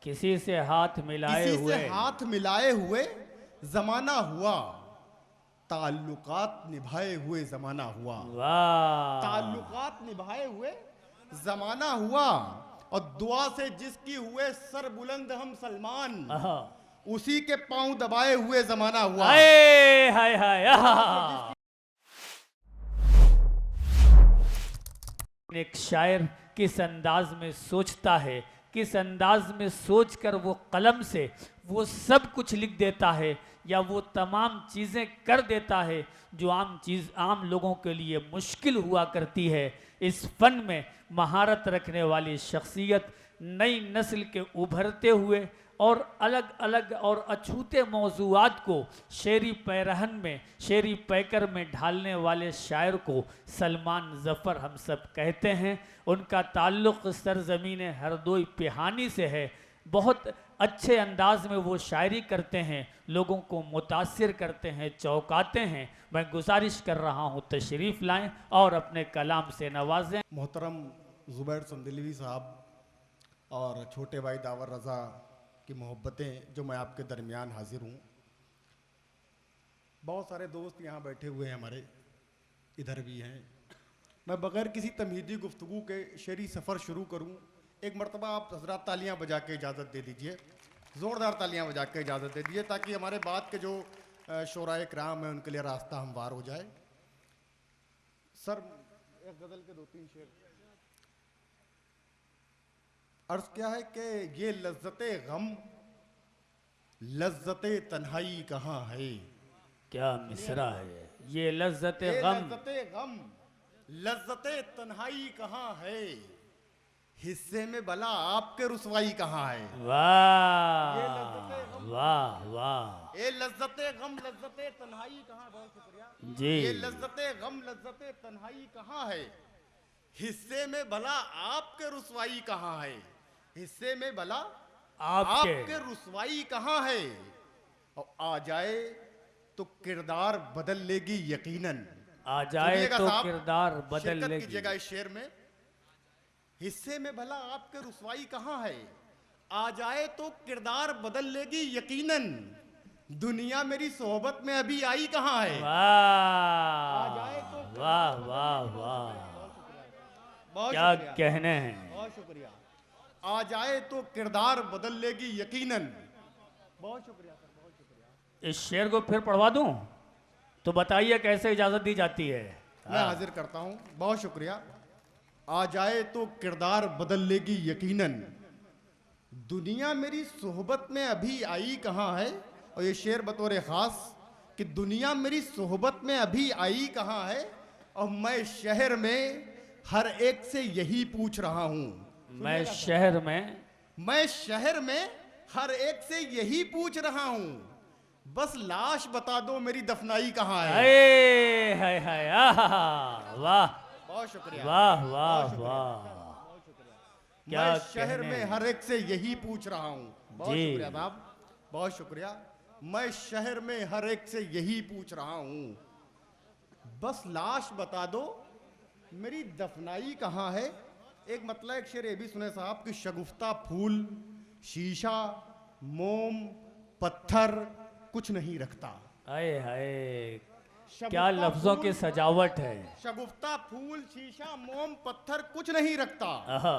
किसी से हाथ मिलाए किसी हुए से हाथ मिलाए हुए जमाना हुआ, ताल्लुकात निभाए हुए जमाना हुआ। वाह ताल्लुकात निभाए हुए जमाना हुआ, और दुआ से जिसकी हुए सर बुलंद हम सलमान, आहा। उसी के पांव दबाए हुए जमाना हुआ। हाय हाय हाय आहा। एक शायर किस अंदाज में सोचता है, किस अंदाज में सोचकर वो कलम से वो सब कुछ लिख देता है या वो तमाम चीज़ें कर देता है जो आम लोगों के लिए मुश्किल हुआ करती है। इस फन में महारत रखने वाली शख्सियत नई नस्ल के उभरते हुए और अलग अलग और अछूते मौजूआत को शेरी पैरहन में, शेरी पैकर में ढालने वाले शायर को सलमान ज़फ़र हम सब कहते हैं। उनका ताल्लुक़ सरज़मीन हरदोई पिहानी से है। बहुत अच्छे अंदाज में वो शायरी करते हैं, लोगों को मुतासिर करते हैं, चौंकाते हैं। मैं गुजारिश कर रहा हूँ तशरीफ़ लाएं और अपने कलाम से नवाजें। मोहतरम ज़ुबैर संदलवी साहब और छोटे भाई दावर रज़ा की मोहब्बतें, जो मैं आपके दरमियान हाजिर हूँ। बहुत सारे दोस्त यहाँ बैठे हुए हैं, हमारे इधर भी हैं। मैं बग़ैर किसी तमहीदी गुफ्तगू के शेरी सफ़र शुरू करूँ। एक मरतबा आप हज़रात तालियाँ बजा के इजाज़त दे दीजिए, ज़ोरदार तालियाँ बजा के इजाज़त दे दीजिए, ताकि हमारे बाद के जो शोराए कराम हैं उनके लिए रास्ता हमवार हो जाए। सर, एक गज़ल के 2-3 शेर। अर्ज़ क्या है कि ये लज्जते गम, लज्जते तन्हाई कहाँ है। क्या मिसरा है ये लज्जते ये गम। लज्जते गम, लज्जते तन्हाई कहाँ है, हिस्से में भला आपके रुसवाई कहाँ है। वाह ये लज्जते गम, वाह वाह ये लज्जते गम, लज्जते तन्हाई कहाँ। बहुत शुक्रिया जी। ये लज्जते गम, लज्जते तन्हाई कहाँ है, हिस्से में भला आपके रुसवाई कहाँ है। हिस्से में भला आपके रुसवाई कहाँ है। और आ जाए तो किरदार बदल लेगी यकीनन। आ जाए सुनिएगा तो साहब, किरदार बदल शिरकत लेगी। कीजिएगा इस शेर में। हिस्से में भला आपके रुसवाई कहाँ है, आ जाए तो किरदार बदल लेगी यकीनन, दुनिया मेरी सोहबत में अभी आई कहाँ है। आ जाए तो वाह वाह वाह, बहुत क्या शुक्रिया, कहने हैं। बहुत शुक्रिया। आ जाए तो किरदार बदल लेगी यकीनन। बहुत शुक्रिया सर, बहुत शुक्रिया। इस शेर को फिर पढ़वा दूं तो बताइए कैसे इजाजत दी जाती है। मैं हाजिर करता हूं। बहुत शुक्रिया। आ जाए तो किरदार बदल लेगी यकीनन, दुनिया मेरी सोहबत में अभी आई कहाँ है। और ये शेर बतौर ख़ास कि दुनिया मेरी सोहबत में अभी आई कहाँ है, और मैं शहर में हर एक से यही पूछ रहा हूँ। मैं शहर में हर एक से यही पूछ रहा हूँ, बस लाश बता दो मेरी दफनाई कहाँ है। हाय हाय आहा, वाह बहुत शुक्रिया, वाह वाह वाह, क्या मैं शहर कहने। में हर एक से यही पूछ रहा हूँ। बहुत जी। शुक्रिया साहब, बहुत शुक्रिया। मैं शहर में हर एक से यही पूछ रहा हूँ, बस लाश बता दो मेरी दफनाई कहाँ है। एक मतलब एक शेर ये भी सुने साहब कि शगुफ्ता फूल, शीशा, मोम, पत्थर कुछ नहीं रखता। हाय हाय, शगुफ्ता क्या लफ्जों की फूल, सजावट है। शगुफ्ता फूल, शीशा, मोम, पत्थर कुछ नहीं रखता, आहा,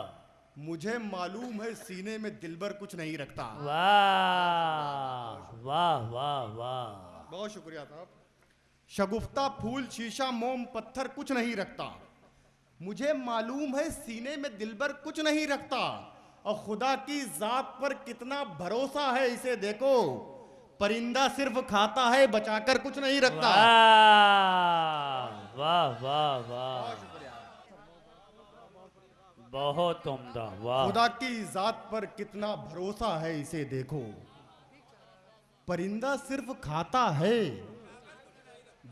मुझे मालूम है सीने में दिलबर कुछ नहीं रखता। वाह वाह वाह वाह, बहुत शुक्रिया साहब। शगुफ्ता फूल, शीशा, मोम, पत्थर कुछ नहीं रखता, मुझे मालूम है सीने में दिलबर कुछ नहीं रखता, और खुदा की जात पर कितना भरोसा है इसे देखो, परिंदा सिर्फ खाता है बचाकर कुछ नहीं रखता। वाह वाह वाह, बहुत उम्दा, वाह। खुदा की जात पर कितना भरोसा है इसे देखो, परिंदा सिर्फ खाता है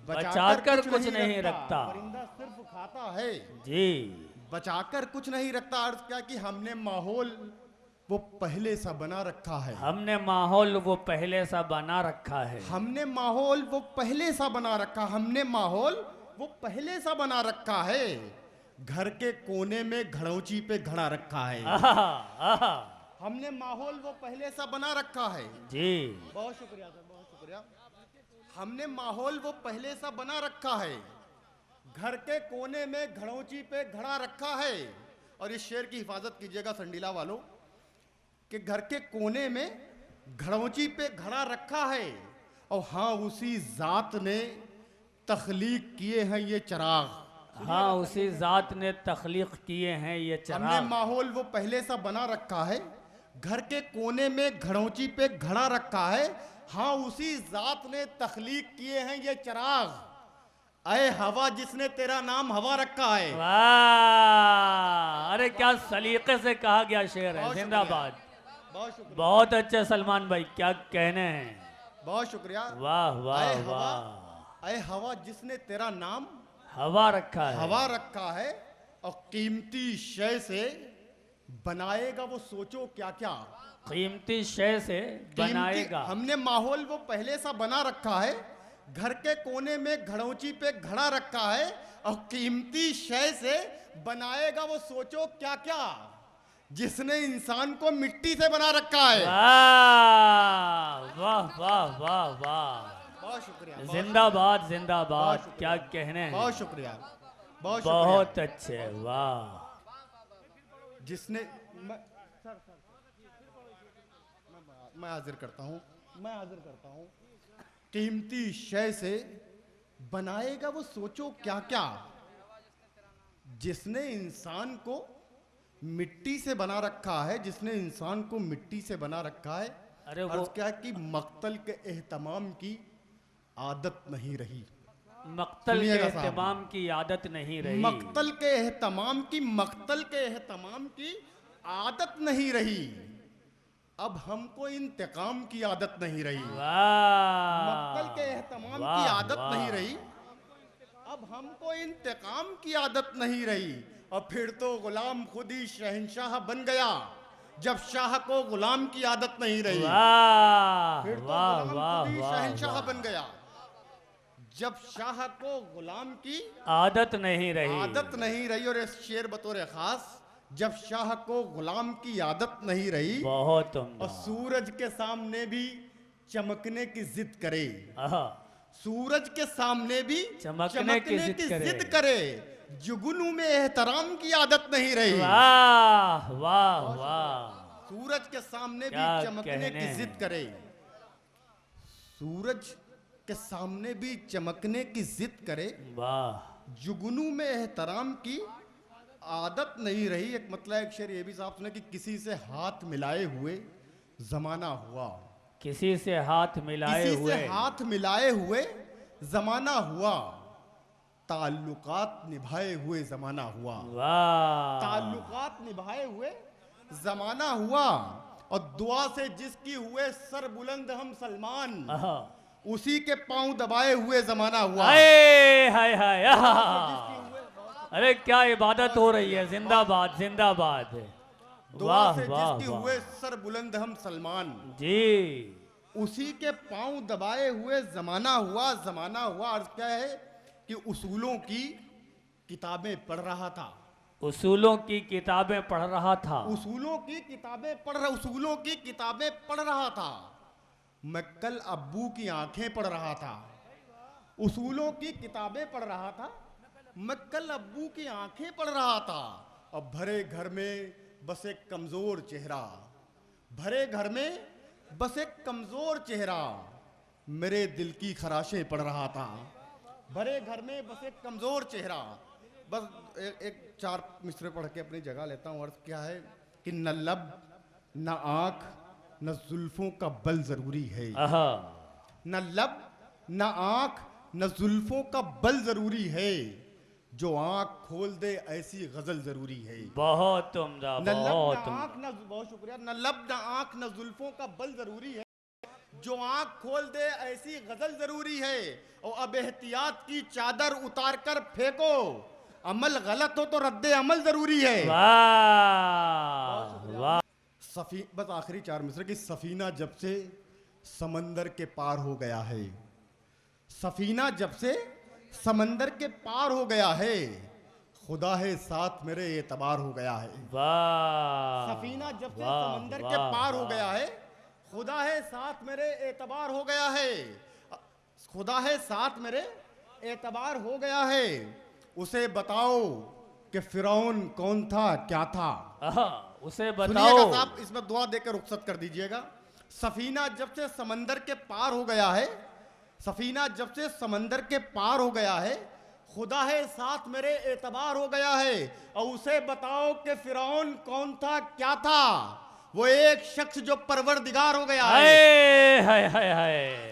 बचाकर कुछ नहीं रखता। परिंदा सिर्फ खाता है जी, बचाकर कुछ नहीं रखता। अर्थ क्या कि हमने माहौल वो पहले सा बना रखा है। हमने माहौल वो पहले सा बना रखा है। हमने माहौल वो पहले सा बना रखा, हमने माहौल वो पहले सा बना रखा है, घर के कोने में घड़ौची पे घड़ा रखा है। आहा, आहा, हमने माहौल वो पहले सा बना रखा है। जी। बहुत शुक्रिया सर, बहुत शुक्रिया। हमने माहौल वो पहले सा बना रखा है, घर के कोने में घड़ौची पे घड़ा रखा है। और इस शेर की हिफाजत कीजिएगा संडीला वालों, कि घर के कोने में घड़ौची पे घड़ा रखा है, और हाँ उसी जात ने तख्लीक किए हैं ये चिराग। हाँ, उसी जात ने तख्लीक किए हैं ये हमने चिराग। माहौल वो पहले सा बना रखा है, घर के कोने में घड़ौची पे घड़ा रखा है, हाँ उसी जात ने तख्लीक किए हैं ये चिराग। अय हवा जिसने तेरा नाम हवा रखा है। वाह, अरे क्या सलीके से कहा गया शेर है। बहुत जिंदाबाद। बहुत शुक्रिया, बहुत अच्छे सलमान भाई, क्या कहने हैं। बहुत शुक्रिया। वाह वाह अय हवा, वाह। अय हवा जिसने तेरा नाम हवा रखा है। हवा रखा है, और कीमती शय से बनाएगा वो सोचो क्या क्या। कीमती शय से बनाएगा। हमने माहौल वो पहले सा बना रखा है, घर के कोने में घड़ौची पे घड़ा रखा है, और कीमती शय से बनाएगा वो सोचो क्या क्या, जिसने इंसान को मिट्टी से बना रखा है। वाह वाह वाह वाह वाह। बहुत शुक्रिया, जिंदाबाद जिंदाबाद, बहुत शुक्रिया। क्या कहने हैं। बहुत शुक्रिया, बहुत बहुत अच्छे। वाह। जिसने मैं हाजिर करता हूँ, मैं हाजिर करता हूँ। कीमती शय से बनाएगा वो सोचो क्या क्या, जिसने इंसान को मिट्टी से बना रखा है, जिसने इंसान को मिट्टी से बना रखा है। अरे वो अर्ज क्या कि मक्तल के एहतमाम की आदत नहीं रही। मक्तल के सुनिएगा साहब। एहतमाम की आदत नहीं रही। मक्तल के एहतमाम की, मक्तल के एहतमाम की आदत नहीं रही। अब हमको इंतकाम की आदत नहीं रही। वाह। मक्तल के एहतमाम वाह, की आदत वाह। नहीं रही, अब हमको इंतकाम की आदत नहीं रही। और फिर तो गुलाम खुद ही शहंशाह बन गया, जब शाह को गुलाम की आदत नहीं रही। वाह फिर तो वाह गुलाम वाह खुद ही वाह शहंशाह वाह। बन गया, जब शाह को गुलाम की आदत नहीं रही। आदत नहीं रही। और इस शेर बतौर खास, जब शाह को गुलाम की आदत नहीं रही, बहुत और उम्दा। सूरज के सामने भी चमकने की जिद करे, आहा, सूरज के सामने भी चमकने की जिद करे। जुगनू में एहतराम की आदत नहीं रही। वाह वाह वाह। सूरज के सामने भी क्या चमकने कहने की हैं। जिद करे, सूरज के सामने भी चमकने की जिद करे, वाह। जुगनू में एहतराम की आदत नहीं रही। एक मतलब एक शेर ये भी साफ सुने कि किसी से हाथ मिलाए हुए जमाना हुआ, किसी से हाथ मिलाए किसी हुए। से हाथ मिलाए हुए जमाना हुआ, ताल्लुकात निभाए हुए जमाना हुआ। वाह। ताल्लुकात निभाए हुए जमाना हुआ, और दुआ से जिसकी हुए सर बुलंद हम सलमान, आहा। उसी के पांव दबाए हुए जमाना हुआ। हाय हाय हाय। आहा। अरे क्या इबादत हो रही है। जिंदाबाद जिंदाबाद। दुआ वाह से वाह जिसकी वाह। हुए सर बुलंद हम सलमान, जी। उसी के पांव दबाए हुए जमाना हुआ, जमाना हुआ। अर्ज क्या है कि उसूलों की किताबें पढ़ रहा था, उसूलों की किताबें पढ़ रहा था। उसूलों की किताबें उसूलों की किताबें पढ़ रहा था। मैं कल अब्बू की आंखें पढ़ रहा था, उसूलों की किताबें पढ़ रहा था। मैं कल अब्बू की आंखें पढ़ रहा था। और भरे घर में बस एक कमजोर चेहरा, भरे घर में बस एक कमजोर चेहरा मेरे दिल की खराशें पढ़ रहा था। भरे घर में बस एक कमजोर चेहरा। बस एक चार मिसरे पढ़ के अपनी जगह लेता हूँ। अर्थ क्या है कि न लब न आंख न जुल्फों का बल जरूरी है। आहा। न लब न आंख न जुल्फों का बल जरूरी है, जो आंख खोल दे ऐसी गजल जरूरी है। बहुत उम्दा। न लब बहुत न उम्दा। आंख न, बहुत शुक्रिया। न लब न आंख न जुल्फों का बल जरूरी है, जो आंख खोल दे ऐसी गजल जरूरी है। और अब एहतियात की चादर उतार कर फेंको, अमल गलत हो तो रद्दे अमल जरूरी है। वाह वाह। बस आखिरी चार मिसरे की सफीना जब से समंदर के पार हो गया है, सफीना जब से समंदर के पार हो गया है, खुदा है साथ मेरे एतबार हो गया है। वाह, सफीना जब से वाह, समंदर वाह, के पार हो वाह। गया है, खुदा है साथ मेरे एतबार हो गया है। खुदा है साथ मेरे एतबार हो गया है। उसे बताओ कि फिरौन कौन था, क्या था। आहा, उसे सुनिएगा बताओ। साहब, इसमें दुआ देकर रुखसत कर दीजिएगा। सफीना जब से समंदर के पार हो गया है, सफीना जब से समंदर के पार हो गया है, खुदा है साथ मेरे एतबार हो गया है। और उसे बताओ कि फिरौन कौन था, क्या था। वो एक शख्स जो परवरदिगार हो गया है। हाय हाय हाय हाय।